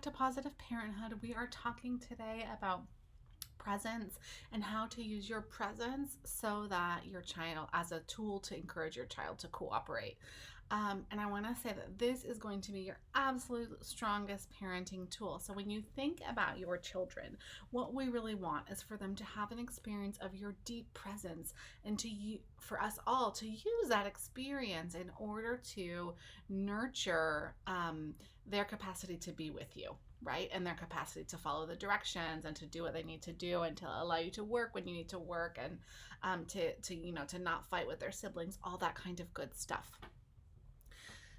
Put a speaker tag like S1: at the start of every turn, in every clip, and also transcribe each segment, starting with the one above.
S1: back to Positive Parenthood. We are talking today about presence and how to use your presence so that your child, as a tool to encourage your child to cooperate. And I want to say that this is going to be your absolute strongest parenting tool. So when you think about your children, what we really want is for them to have an experience of your deep presence, and for us all to use that experience in order to nurture their capacity to be with you, right? And their capacity to follow the directions and to do what they need to do, and to allow you to work when you need to work, and to not fight with their siblings, all that kind of good stuff.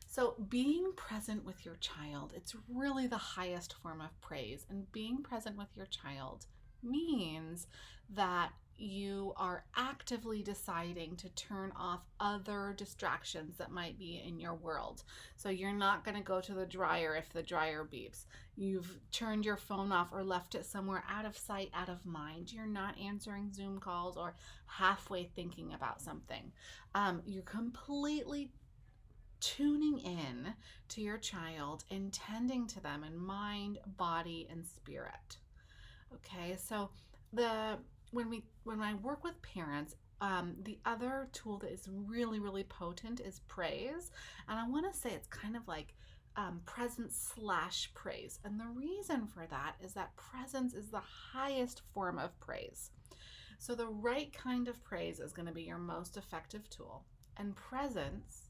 S1: So being present with your child, it's really the highest form of praise. And being present with your child means that you are actively deciding to turn off other distractions that might be in your world. So you're not going to go to the dryer if the dryer beeps. You've turned your phone off or left it somewhere out of sight, out of mind. You're not answering Zoom calls or halfway thinking about something. You're completely tuning in to your child and tending to them in mind, body, and spirit. Okay, so when I work with parents, the other tool that is really, really potent is praise. And I want to say it's kind of like presence / praise. And the reason for that is that presence is the highest form of praise. So the right kind of praise is going to be your most effective tool. And presence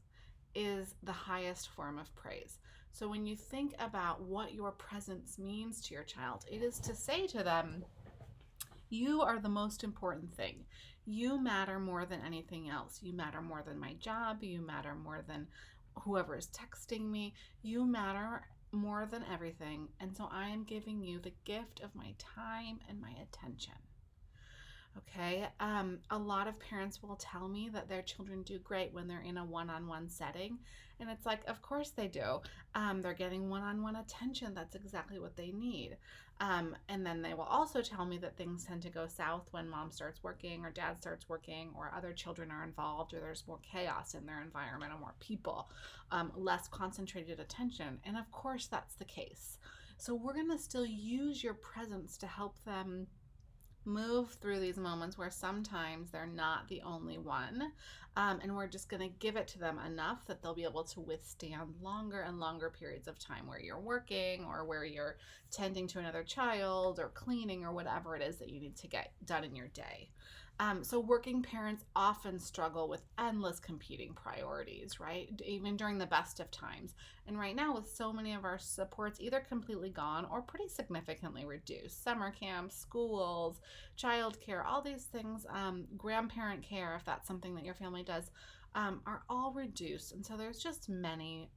S1: is the highest form of praise. So when you think about what your presence means to your child, it is to say to them, you are the most important thing. You matter more than anything else. You matter more than my job. You matter more than whoever is texting me. You matter more than everything. And so I am giving you the gift of my time and my attention. Okay, a lot of parents will tell me that their children do great when they're in a one-on-one setting. And it's like, of course they do. They're getting one-on-one attention. That's exactly what they need. And then they will also tell me that things tend to go south when mom starts working or dad starts working or other children are involved, or there's more chaos in their environment or more people, less concentrated attention. And of course that's the case. So we're going to still use your presence to help them move through these moments where sometimes they're not the only one. And we're just going to give it to them enough that they'll be able to withstand longer and longer periods of time where you're working or where you're tending to another child or cleaning or whatever it is that you need to get done in your day. So working parents often struggle with endless competing priorities, right? Even during the best of times. And right now, with so many of our supports either completely gone or pretty significantly reduced, summer camps, schools, childcare, all these things, grandparent care, if that's something that your family does, are all reduced. And so there's just many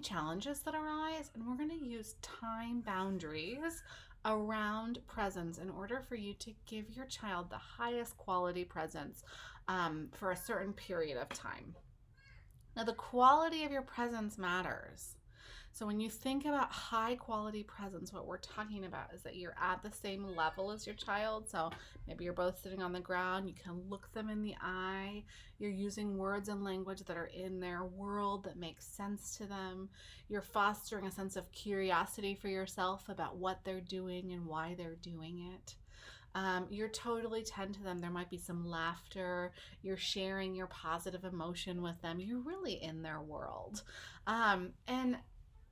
S1: challenges that arise, and we're going to use time boundaries around presence in order for you to give your child the highest quality presence for a certain period of time. Now, the quality of your presence matters. So when you think about high quality presence, what we're talking about is that you're at the same level as your child. So maybe you're both sitting on the ground, you can look them in the eye, you're using words and language that are in their world that makes sense to them. You're fostering a sense of curiosity for yourself about what they're doing and why they're doing it. You're totally tend to them. There might be some laughter. You're sharing your positive emotion with them. You're really in their world. And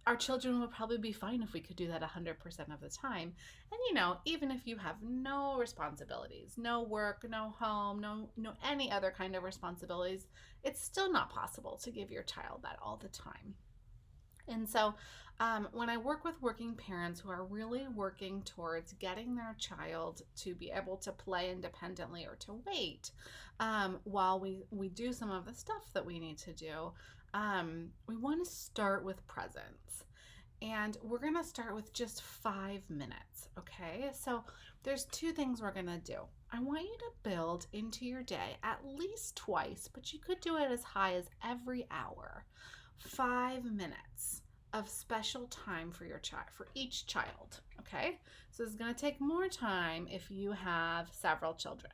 S1: our children would probably be fine if we could do that 100% of the time. And even if you have no responsibilities, no work, no home, no any other kind of responsibilities, it's still not possible to give your child that all the time. And so when I work with working parents who are really working towards getting their child to be able to play independently or to wait while we do some of the stuff that we need to do, we want to start with presence. And we're going to start with just 5 minutes, okay? So there's 2 things we're going to do. I want you to build into your day at least twice, but you could do it as high as every hour, 5 minutes of special time for your child, for each child, okay? So it's going to take more time if you have several children.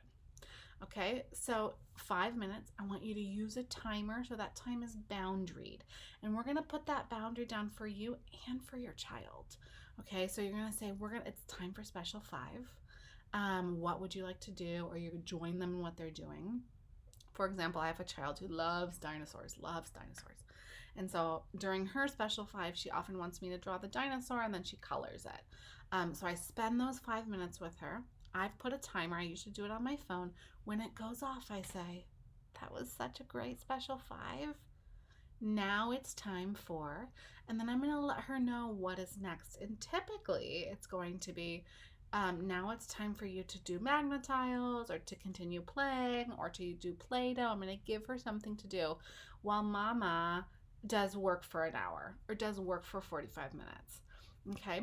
S1: Okay, so 5 minutes, I want you to use a timer so that time is boundaried. And we're gonna put that boundary down for you and for your child. Okay, so you're gonna say, it's time for special five. What would you like to do? Or you could join them in what they're doing. For example, I have a child who loves dinosaurs, loves dinosaurs. And so during her special five, she often wants me to draw the dinosaur and then she colors it. So I spend those 5 minutes with her. I've put a timer. I usually do it on my phone. When it goes off, I say, that was such a great special five. Now it's time for, and then I'm going to let her know what is next. And typically it's going to be, now it's time for you to do magnetiles or to continue playing or to do Play-Doh. I'm going to give her something to do while mama does work for an hour or does work for 45 minutes. Okay.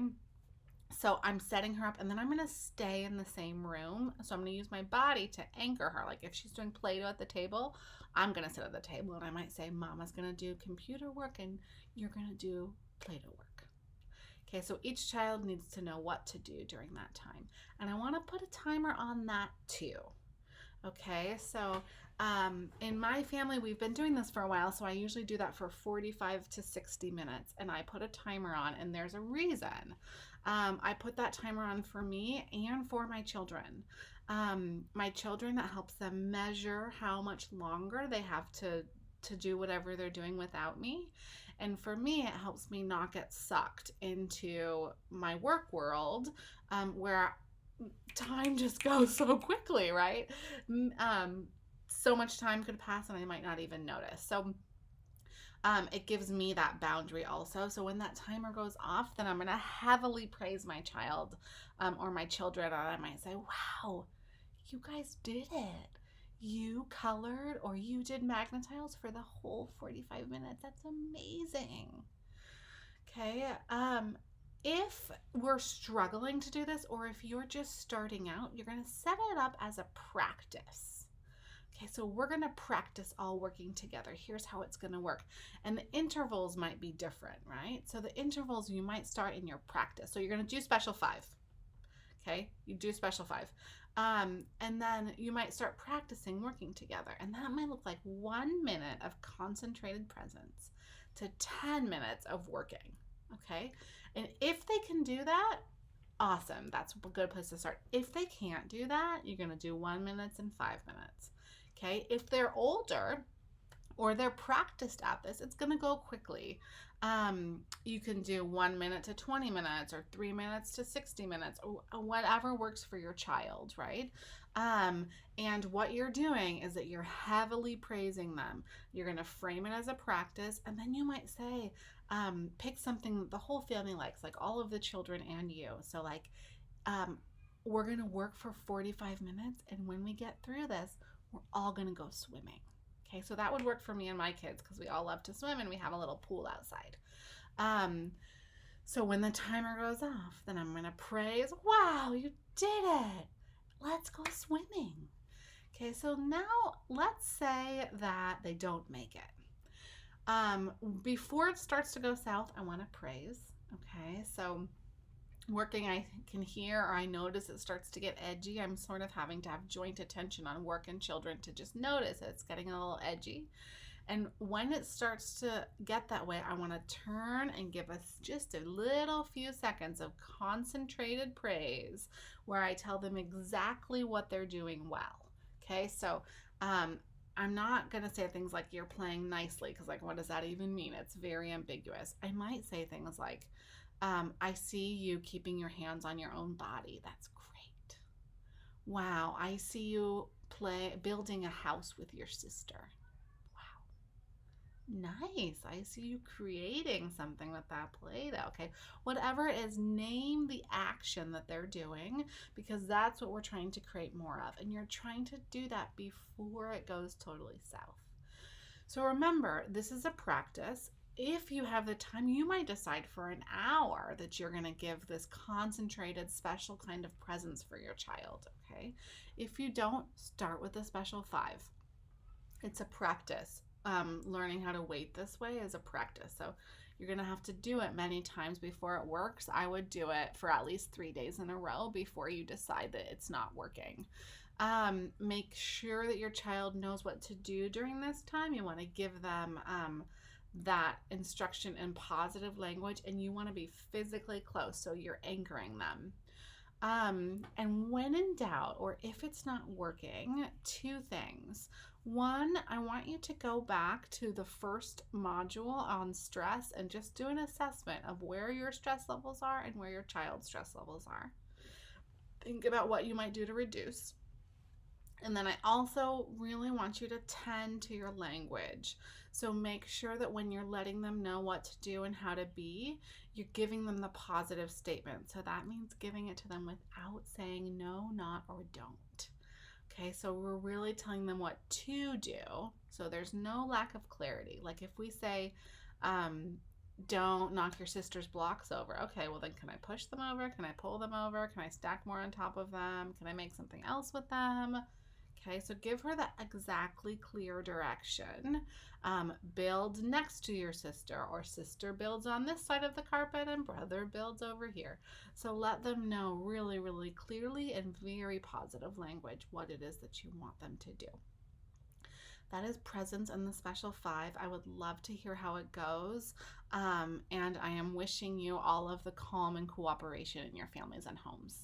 S1: So I'm setting her up and then I'm going to stay in the same room. So I'm going to use my body to anchor her. Like if she's doing Play-Doh at the table, I'm going to sit at the table and I might say, Mama's going to do computer work and you're going to do Play-Doh work. Okay, so each child needs to know what to do during that time. And I want to put a timer on that too. Okay, so in my family, we've been doing this for a while, so I usually do that for 45 to 60 minutes, and I put a timer on, and there's a reason. I put that timer on for me and for my children. My children, that helps them measure how much longer they have to do whatever they're doing without me. And for me, it helps me not get sucked into my work world where time just goes so quickly, right? So much time could pass and I might not even notice. So it gives me that boundary also. So when that timer goes off, then I'm going to heavily praise my child or my children. And I might say, wow, you guys did it. You colored or you did magnetiles for the whole 45 minutes. That's amazing. Okay. If we're struggling to do this, or if you're just starting out, you're going to set it up as a practice. Okay, so we're going to practice all working together. Here's how it's going to work. And the intervals might be different, right? So the intervals, you might start in your practice. So you're going to do special five. Okay, you do special five. And then you might start practicing working together. And that might look like 1 minute of concentrated presence to 10 minutes of working. Okay, and if they can do that, awesome. That's a good place to start. If they can't do that, you're going to do 1 minute and 5 minutes. Okay, if they're older or they're practiced at this, it's going to go quickly. You can do 1 minute to 20 minutes or 3 minutes to 60 minutes, or whatever works for your child, right? And what you're doing is that you're heavily praising them. You're going to frame it as a practice, and then you might say, pick something that the whole family likes, like all of the children and you. So like, we're going to work for 45 minutes, and when we get through this, we're all going to go swimming. Okay, so that would work for me and my kids because we all love to swim and we have a little pool outside. So when the timer goes off, then I'm going to praise, wow, you did it. Let's go swimming. Okay, so now let's say that they don't make it. Before it starts to go south, I want to praise. Okay, so working, I can hear or I notice it starts to get edgy. I'm sort of having to have joint attention on work and children to just notice it's getting a little edgy. And when it starts to get that way, I want to turn and give us just a little few seconds of concentrated praise where I tell them exactly what they're doing well. Okay, so I'm not going to say things like you're playing nicely because like what does that even mean? It's very ambiguous. I might say things like, I see you keeping your hands on your own body. That's great. Wow, I see you building a house with your sister. Wow. Nice. I see you creating something with that Play-Doh. Okay. Whatever it is, name the action that they're doing because that's what we're trying to create more of. And you're trying to do that before it goes totally south. So remember, this is a practice. If you have the time, you might decide for an hour that you're going to give this concentrated, special kind of presence for your child, okay? If you don't, start with a special five. It's a practice. Learning how to wait this way is a practice. So you're going to have to do it many times before it works. I would do it for at least 3 days in a row before you decide that it's not working. Make sure that your child knows what to do during this time. You want to give them that instruction in positive language, and you want to be physically close, so you're anchoring them. And when in doubt, or if it's not working, two things. One, I want you to go back to the first module on stress and just do an assessment of where your stress levels are and where your child's stress levels are. Think about what you might do to reduce. And then I also really want you to tend to your language. So make sure that when you're letting them know what to do and how to be, you're giving them the positive statement. So that means giving it to them without saying no, not, or don't. Okay, so we're really telling them what to do. So there's no lack of clarity. Like if we say, don't knock your sister's blocks over. Okay, well then can I push them over? Can I pull them over? Can I stack more on top of them? Can I make something else with them? Okay, so give her that exactly clear direction. Build next to your sister, or sister builds on this side of the carpet and brother builds over here. So let them know really, really clearly in very positive language what it is that you want them to do. That is Presence and the Special Five. I would love to hear how it goes. And I am wishing you all of the calm and cooperation in your families and homes.